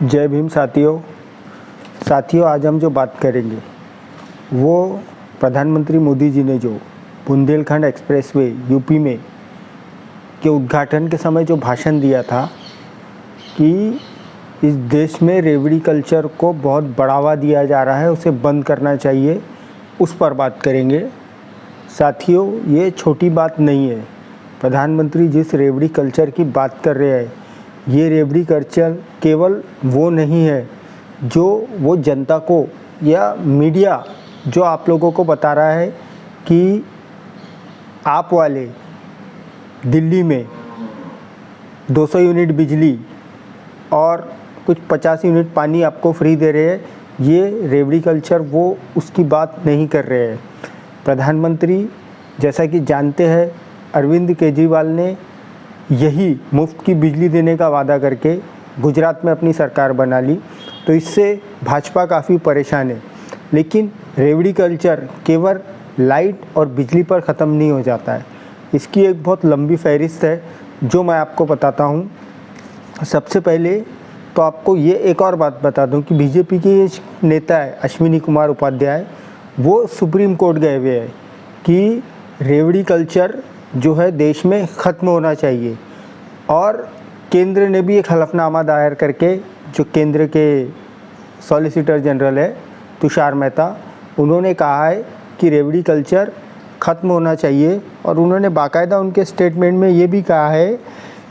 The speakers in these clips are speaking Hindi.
जय भीम साथियों आज हम जो बात करेंगे वो प्रधानमंत्री मोदी जी ने जो बुंदेलखंड एक्सप्रेसवे यूपी में के उद्घाटन के समय जो भाषण दिया था कि इस देश में रेवड़ी कल्चर को बहुत बढ़ावा दिया जा रहा है, उसे बंद करना चाहिए, उस पर बात करेंगे। साथियों ये छोटी बात नहीं है। प्रधानमंत्री जिस रेवड़ी कल्चर की बात कर रहे हैं, ये रेवड़ी कल्चर केवल वो नहीं है जो वो जनता को या मीडिया जो आप लोगों को बता रहा है कि आप वाले दिल्ली में 200 यूनिट बिजली और कुछ 50 यूनिट पानी आपको फ्री दे रहे हैं। ये रेवड़ी कल्चर वो उसकी बात नहीं कर रहे हैं। प्रधानमंत्री जैसा कि जानते हैं, अरविंद केजरीवाल ने यही मुफ्त की बिजली देने का वादा करके गुजरात में अपनी सरकार बना ली, तो इससे भाजपा काफ़ी परेशान है। लेकिन रेवड़ी कल्चर केवल लाइट और बिजली पर ख़त्म नहीं हो जाता है, इसकी एक बहुत लंबी फहरिस्त है जो मैं आपको बताता हूँ। सबसे पहले तो आपको ये एक और बात बता दूँ कि बीजेपी के नेता है अश्विनी कुमार उपाध्याय, वो सुप्रीम कोर्ट गए हुए हैं कि रेवड़ी कल्चर जो है देश में ख़त्म होना चाहिए। और केंद्र ने भी एक हलफनामा दायर करके, जो केंद्र के सॉलिसिटर जनरल है तुषार मेहता, उन्होंने कहा है कि रेवड़ी कल्चर ख़त्म होना चाहिए। और उन्होंने बाकायदा उनके स्टेटमेंट में ये भी कहा है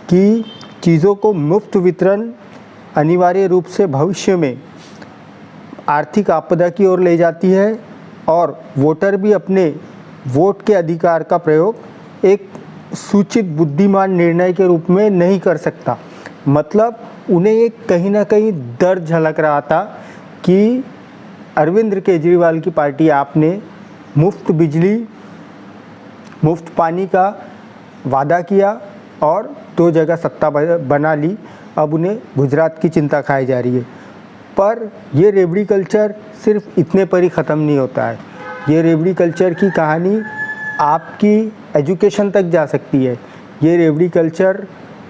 कि चीज़ों को मुफ्त वितरण अनिवार्य रूप से भविष्य में आर्थिक आपदा की ओर ले जाती है और वोटर भी अपने वोट के अधिकार का प्रयोग एक सूचित बुद्धिमान निर्णय के रूप में नहीं कर सकता। मतलब उन्हें एक कहीं ना कहीं डर झलक रहा था कि अरविंद केजरीवाल की पार्टी आपने मुफ्त बिजली मुफ्त पानी का वादा किया और 2 जगह सत्ता बना ली, अब उन्हें गुजरात की चिंता खाई जा रही है। पर ये रेवड़ी कल्चर सिर्फ इतने पर ही ख़त्म नहीं होता है। ये रेवड़ी कल्चर की कहानी आपकी एजुकेशन तक जा सकती है। ये रेवड़ी कल्चर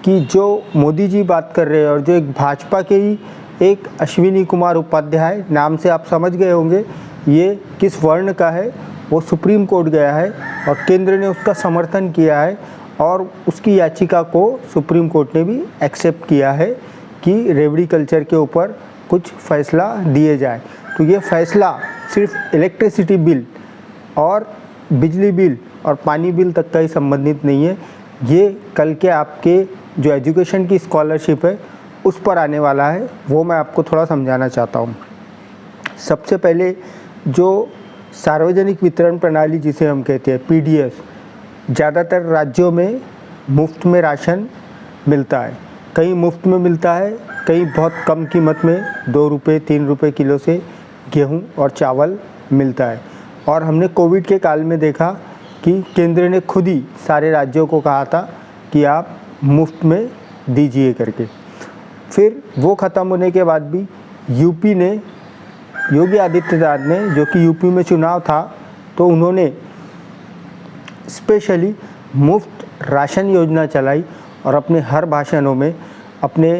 की जो मोदी जी बात कर रहे हैं और जो एक भाजपा के ही एक अश्विनी कुमार उपाध्याय, नाम से आप समझ गए होंगे ये किस वर्ण का है, वो सुप्रीम कोर्ट गया है और केंद्र ने उसका समर्थन किया है और उसकी याचिका को सुप्रीम कोर्ट ने भी एक्सेप्ट किया है कि रेवड़ी कल्चर के ऊपर कुछ फैसला दिए जाए। तो ये फैसला सिर्फ इलेक्ट्रिसिटी बिल और बिजली बिल और पानी बिल तक का ही संबंधित नहीं है, ये कल के आपके जो एजुकेशन की स्कॉलरशिप है उस पर आने वाला है। वो मैं आपको थोड़ा समझाना चाहता हूँ। सबसे पहले जो सार्वजनिक वितरण प्रणाली जिसे हम कहते हैं पीडीएस, ज़्यादातर राज्यों में मुफ्त में राशन मिलता है। कहीं मुफ्त में मिलता है, कहीं बहुत कम कीमत में 2 रुपये 3 रुपये किलो से गेहूँ और चावल मिलता है। और हमने कोविड के काल में देखा कि केंद्र ने खुद ही सारे राज्यों को कहा था कि आप मुफ्त में दीजिए करके। फिर वो ख़त्म होने के बाद भी यूपी ने, योगी आदित्यनाथ ने, जो कि यूपी में चुनाव था, तो उन्होंने स्पेशली मुफ्त राशन योजना चलाई और अपने हर भाषणों में, अपने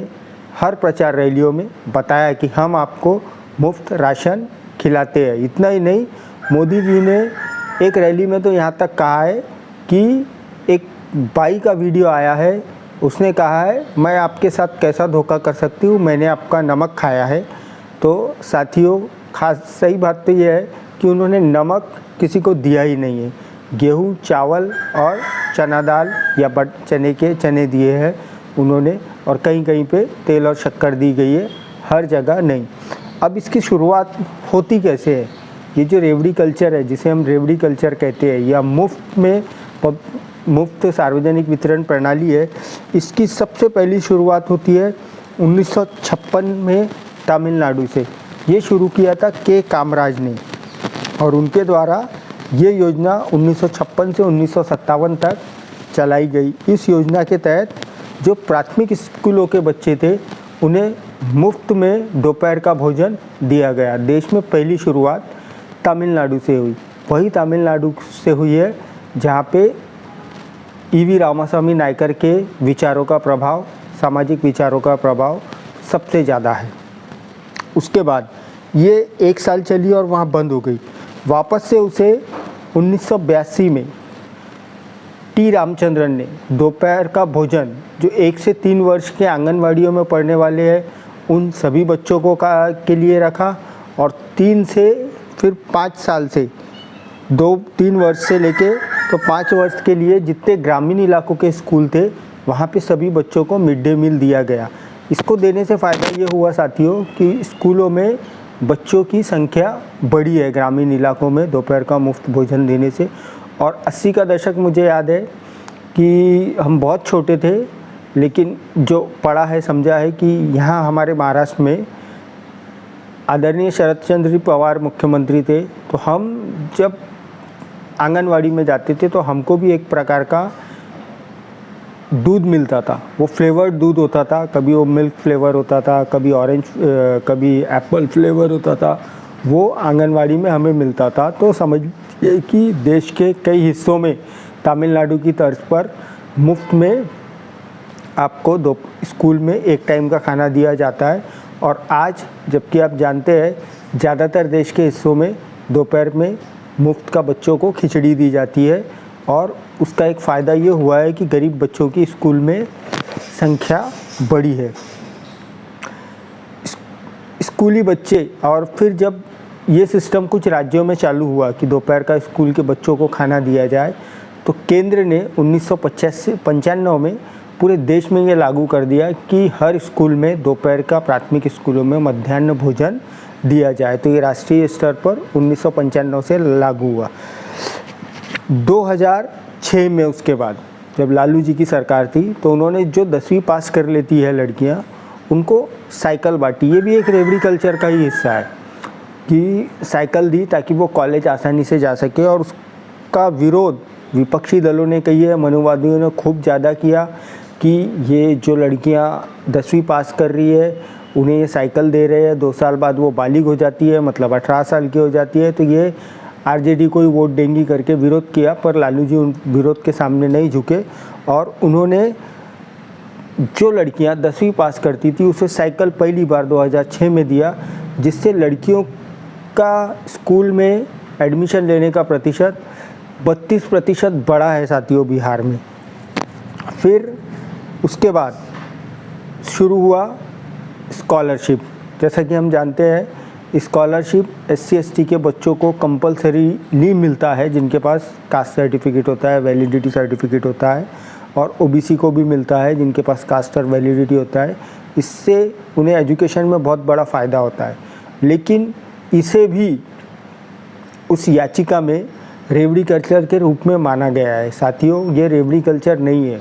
हर प्रचार रैलियों में बताया कि हम आपको मुफ्त राशन खिलाते हैं। इतना ही नहीं, मोदी जी ने एक रैली में तो यहाँ तक कहा है कि एक बाई का वीडियो आया है, उसने कहा है मैं आपके साथ कैसा धोखा कर सकती हूँ, मैंने आपका नमक खाया है। तो साथियों खास सही बात तो ये है कि उन्होंने नमक किसी को दिया ही नहीं है। गेहूँ, चावल और चना दाल या चने दिए हैं उन्होंने, और कहीं कहीं पे तेल और शक्कर दी गई है, हर जगह नहीं। अब इसकी शुरुआत होती कैसे है? ये जो रेवड़ी कल्चर है, जिसे हम रेवड़ी कल्चर कहते हैं, या मुफ्त सार्वजनिक वितरण प्रणाली है, इसकी सबसे पहली शुरुआत होती है 1956 में तमिलनाडु से। ये शुरू किया था के कामराज ने और उनके द्वारा ये योजना 1956 से 1957 तक चलाई गई। इस योजना के तहत जो प्राथमिक स्कूलों के बच्चे थे उन्हें मुफ्त में दोपहर का भोजन दिया गया। देश में पहली शुरुआत तमिलनाडु से हुई। वही तमिलनाडु से हुई है जहाँ पे ईवी रामास्वामी नायकर के विचारों का प्रभाव, सामाजिक विचारों का प्रभाव सबसे ज़्यादा है। उसके बाद ये 1 साल चली और वहाँ बंद हो गई। वापस से उसे 1982 में टी रामचंद्रन ने दोपहर का भोजन जो 1 से 3 वर्ष के आंगनवाड़ियों में पढ़ने वाले हैं उन सभी बच्चों को के लिए रखा, और 3 से फिर 5 साल से 2-3 वर्ष से लेके तो 5 वर्ष के लिए जितने ग्रामीण इलाकों के स्कूल थे वहाँ पे सभी बच्चों को मिड डे मील दिया गया। इसको देने से फ़ायदा ये हुआ साथियों कि स्कूलों में बच्चों की संख्या बढ़ी है ग्रामीण इलाकों में दोपहर का मुफ्त भोजन देने से। और 80 का दशक मुझे याद है कि हम बहुत छोटे थे, लेकिन जो पढ़ा है समझा है कि यहाँ हमारे महाराष्ट्र में आदरणीय शरद चंद्र पवार मुख्यमंत्री थे, तो हम जब आंगनवाड़ी में जाते थे तो हमको भी एक प्रकार का दूध मिलता था। वो फ्लेवर्ड दूध होता था, कभी वो मिल्क फ्लेवर होता था, कभी ऑरेंज, कभी एप्पल फ्लेवर होता था, वो आंगनवाड़ी में हमें मिलता था। तो समझिए कि देश के कई हिस्सों में तमिलनाडु की तर्ज पर मुफ्त में आपको स्कूल में एक टाइम का खाना दिया जाता है। और आज जबकि आप जानते हैं ज़्यादातर देश के हिस्सों में दोपहर में मुफ्त का बच्चों को खिचड़ी दी जाती है, और उसका एक फ़ायदा ये हुआ है कि गरीब बच्चों की स्कूल में संख्या बढ़ी है। स्कूली बच्चे, और फिर जब ये सिस्टम कुछ राज्यों में चालू हुआ कि दोपहर का स्कूल के बच्चों को खाना दिया जाए, तो केंद्र ने 1995 में पूरे देश में ये लागू कर दिया कि हर स्कूल में दोपहर का प्राथमिक स्कूलों में मध्याह्न भोजन दिया जाए। तो ये राष्ट्रीय स्तर पर 1995 से लागू हुआ। 2006 में उसके बाद जब लालू जी की सरकार थी तो उन्होंने जो 10वीं पास कर लेती है लड़कियां उनको साइकिल बांटी। ये भी एक रेवड़ी कल्चर का ही हिस्सा है कि साइकिल दी ताकि वो कॉलेज आसानी से जा सके। और उसका विरोध विपक्षी दलों ने कही है, मनुवादियों ने खूब ज़्यादा किया कि ये जो लड़कियां 10वीं पास कर रही है उन्हें ये साइकिल दे रहे हैं, 2 साल बाद वो बालिग हो जाती है, मतलब 18 साल की हो जाती है, तो ये आरजेडी को ही वोट देंगी करके विरोध किया। पर लालू जी उन विरोध के सामने नहीं झुके और उन्होंने जो लड़कियां 10वीं पास करती थी उसे साइकिल पहली बार 2006 में दिया, जिससे लड़कियों का स्कूल में एडमिशन लेने का प्रतिशत 32% बढ़ा है साथियों बिहार में। फिर उसके बाद शुरू हुआ स्कॉलरशिप। जैसा कि हम जानते हैं स्कॉलरशिप SC/ST के बच्चों को कंपलसरीली मिलता है जिनके पास कास्ट सर्टिफिकेट होता है, वैलिडिटी सर्टिफिकेट होता है, और OBC को भी मिलता है जिनके पास कास्ट और वैलिडिटी होता है। इससे उन्हें एजुकेशन में बहुत बड़ा फ़ायदा होता है। लेकिन इसे भी उस याचिका में रेवड़ी कल्चर के रूप में माना गया है। साथियों ये रेवड़ी कल्चर नहीं है।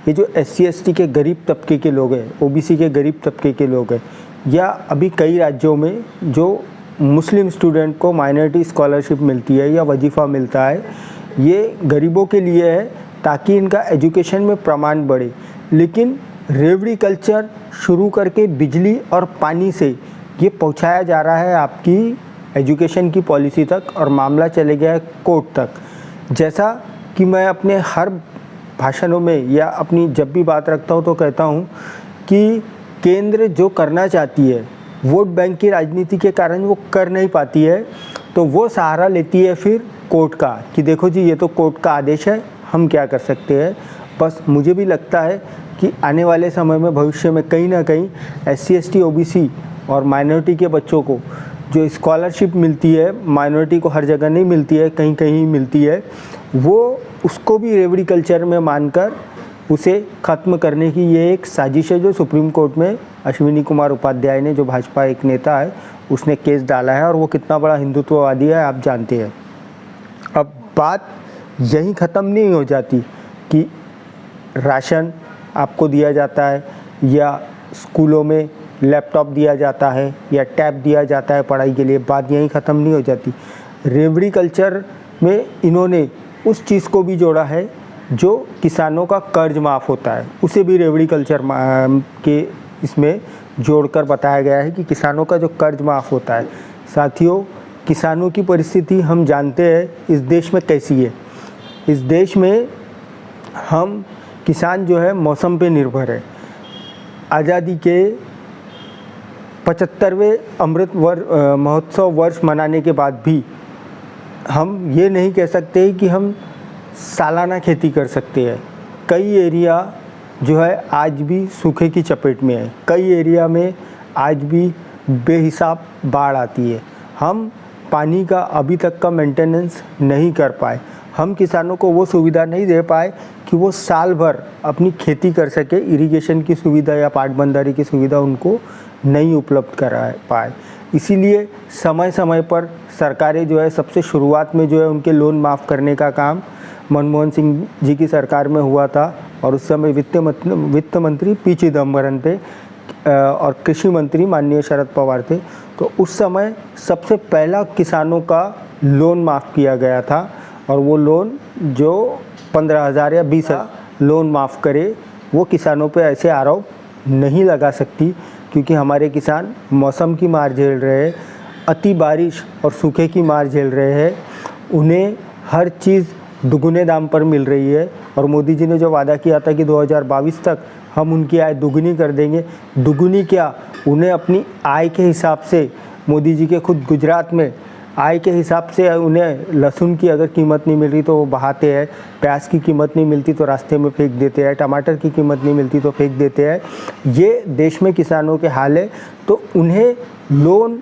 ये जो SC/ST के गरीब तबके के लोग हैं, OBC के गरीब तबके के लोग हैं, या अभी कई राज्यों में जो मुस्लिम स्टूडेंट को माइनॉरिटी स्कॉलरशिप मिलती है या वजीफ़ा मिलता है, ये गरीबों के लिए है ताकि इनका एजुकेशन में प्रमाण बढ़े। लेकिन रेवड़ी कल्चर शुरू करके बिजली और पानी से ये पहुंचाया जा रहा है आपकी एजुकेशन की पॉलिसी तक, और मामला चले गया है कोर्ट तक। जैसा कि मैं अपने हर भाषणों में या अपनी जब भी बात रखता हूँ तो कहता हूँ कि केंद्र जो करना चाहती है वोट बैंक की राजनीति के कारण वो कर नहीं पाती है, तो वो सहारा लेती है फिर कोर्ट का कि देखो जी ये तो कोर्ट का आदेश है, हम क्या कर सकते हैं। बस मुझे भी लगता है कि आने वाले समय में भविष्य में कहीं ना कहीं SC/ST OBC और माइनॉरिटी के बच्चों को जो स्कॉलरशिप मिलती है, माइनॉरिटी को हर जगह नहीं मिलती है, कहीं कहीं मिलती है, वो उसको भी रेवड़ी कल्चर में मानकर उसे ख़त्म करने की ये एक साजिश है जो सुप्रीम कोर्ट में अश्विनी कुमार उपाध्याय ने, जो भाजपा एक नेता है, उसने केस डाला है। और वो कितना बड़ा हिंदुत्ववादी है आप जानते हैं। अब बात यहीं ख़त्म नहीं हो जाती कि राशन आपको दिया जाता है या स्कूलों में लैपटॉप दिया जाता है या टैब दिया जाता है पढ़ाई के लिए, बात यहीं ख़त्म नहीं हो जाती। रेवड़ी कल्चर में इन्होंने उस चीज़ को भी जोड़ा है जो किसानों का कर्ज माफ़ होता है, उसे भी रेवड़ी कल्चर के इसमें जोड़कर बताया गया है कि किसानों का जो कर्ज माफ़ होता है। साथियों किसानों की परिस्थिति हम जानते हैं इस देश में कैसी है। इस देश में हम किसान जो है मौसम पे निर्भर है। आज़ादी के 75वें अमृत महोत्सव वर्ष मनाने के बाद भी हम ये नहीं कह सकते कि हम सालाना खेती कर सकते हैं। कई एरिया जो है आज भी सूखे की चपेट में है, कई एरिया में आज भी बेहिसाब बाढ़ आती है। हम पानी का अभी तक का मेंटेनेंस नहीं कर पाए, हम किसानों को वो सुविधा नहीं दे पाए कि वो साल भर अपनी खेती कर सके। इरिगेशन की सुविधा या पाटबंधारी की सुविधा उनको नहीं उपलब्ध करा पाए। इसीलिए समय समय पर सरकारें जो है सबसे शुरुआत में जो है उनके लोन माफ़ करने का काम मनमोहन सिंह जी की सरकार में हुआ था, और उस समय वित्त मंत्री पी चिदम्बरम थे और कृषि मंत्री माननीय शरद पवार थे। तो उस समय सबसे पहला किसानों का लोन माफ़ किया गया था, और वो लोन जो 15,000 या 20,000 लोन माफ़ करे, वो किसानों पे ऐसे आरोप नहीं लगा सकती, क्योंकि हमारे किसान मौसम की मार झेल रहे हैं, अति बारिश और सूखे की मार झेल रहे हैं, उन्हें हर चीज़ दुगने दाम पर मिल रही है। और मोदी जी ने जो वादा किया था कि 2022 तक हम उनकी आय दुगनी कर देंगे, दुगनी क्या, उन्हें अपनी आय के हिसाब से, मोदी जी के खुद गुजरात में आय के हिसाब से उन्हें लहसुन की अगर कीमत नहीं मिल रही तो वो बहाते हैं, प्याज की कीमत नहीं मिलती तो रास्ते में फेंक देते हैं, टमाटर की कीमत नहीं मिलती तो फेंक देते हैं। ये देश में किसानों के हाल है। तो उन्हें लोन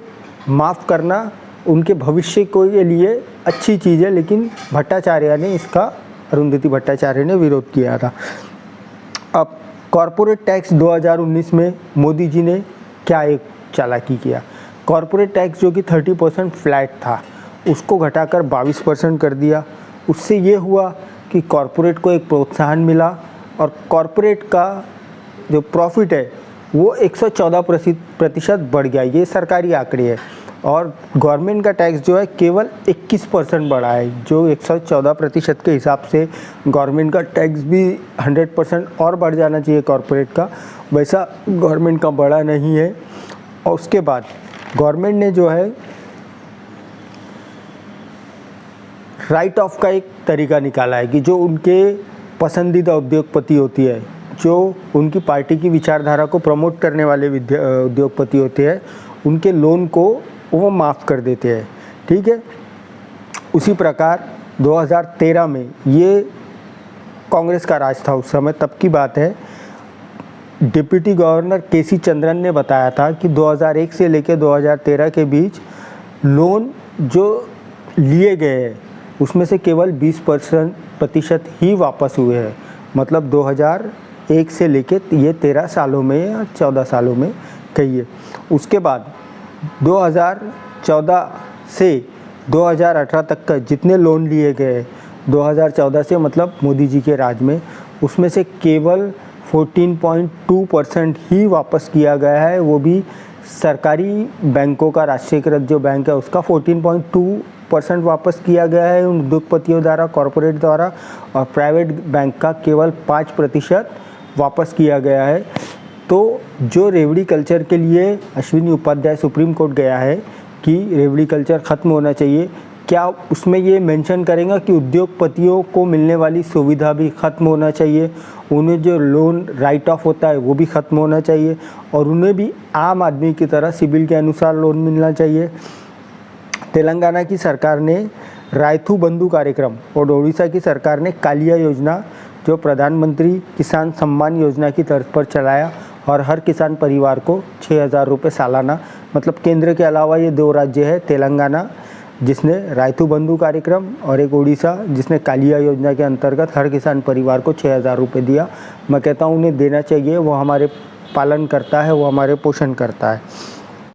माफ़ करना उनके भविष्य के लिए अच्छी चीज़ है, लेकिन भट्टाचार्य ने इसका, अरुंधति भट्टाचार्य ने विरोध किया था। अब कॉरपोरेट टैक्स 2019 में मोदी जी ने क्या एक चालाकी किया। कॉरपोरेट टैक्स जो कि 30% फ्लैट था, उसको घटाकर 22% कर दिया। उससे ये हुआ कि कॉरपोरेट को एक प्रोत्साहन मिला, और कॉरपोरेट का जो प्रॉफिट है वो 114% बढ़ गया। ये सरकारी आंकड़े हैं। और गवर्नमेंट का टैक्स जो है केवल 21% बढ़ा है, जो 114% के हिसाब से गवर्नमेंट का टैक्स भी 100% और बढ़ जाना चाहिए कॉरपोरेट का, वैसा गवर्नमेंट का बढ़ा नहीं है। और उसके बाद गवर्नमेंट ने जो है राइट ऑफ का एक तरीका निकाला है कि जो उनके पसंदीदा उद्योगपति होती है, जो उनकी पार्टी की विचारधारा को प्रमोट करने वाले उद्योगपति होते हैं, उनके लोन को वो माफ़ कर देते हैं। ठीक है। उसी प्रकार 2013 में, ये कांग्रेस का राज था उस समय, तब की बात है, डिप्टी गवर्नर केसी चंद्रन ने बताया था कि 2001 से लेकर 2013 के बीच लोन जो लिए गए हैं उसमें से केवल 20% ही वापस हुए हैं। मतलब 2001 से लेकर ये 13 सालों में या 14 सालों में कहिए। उसके बाद 2014 से 2018 तक का जितने लोन लिए गए, 2014 से मतलब मोदी जी के राज में, उसमें से केवल 14.2% ही वापस किया गया है। वो भी सरकारी बैंकों का, राष्ट्रीयकृत जो बैंक है उसका 14.2% वापस किया गया है उन उद्योगपतियों द्वारा, कॉरपोरेट द्वारा, और प्राइवेट बैंक का केवल 5% वापस किया गया है। तो जो रेवड़ी कल्चर के लिए अश्विनी उपाध्याय सुप्रीम कोर्ट गया है कि रेवड़ी कल्चर ख़त्म होना चाहिए, क्या उसमें ये मेंशन करेंगे कि उद्योगपतियों को मिलने वाली सुविधा भी ख़त्म होना चाहिए, उन्हें जो लोन राइट ऑफ होता है वो भी ख़त्म होना चाहिए, और उन्हें भी आम आदमी की तरह सिबिल के अनुसार लोन मिलना चाहिए। तेलंगाना की सरकार ने रायथू बंधु कार्यक्रम और उड़ीसा की सरकार ने कालिया योजना, जो प्रधानमंत्री किसान सम्मान योजना की तर्ज पर चलाया, और हर किसान परिवार को 6,000 रुपये सालाना, मतलब केंद्र के अलावा ये 2 राज्य है, तेलंगाना जिसने रायथू बंधु कार्यक्रम और एक उड़ीसा जिसने कालिया योजना के अंतर्गत हर किसान परिवार को 6,000 रुपये दिया। मैं कहता हूँ उन्हें देना चाहिए, वो हमारे पालन करता है, वो हमारे पोषण करता है।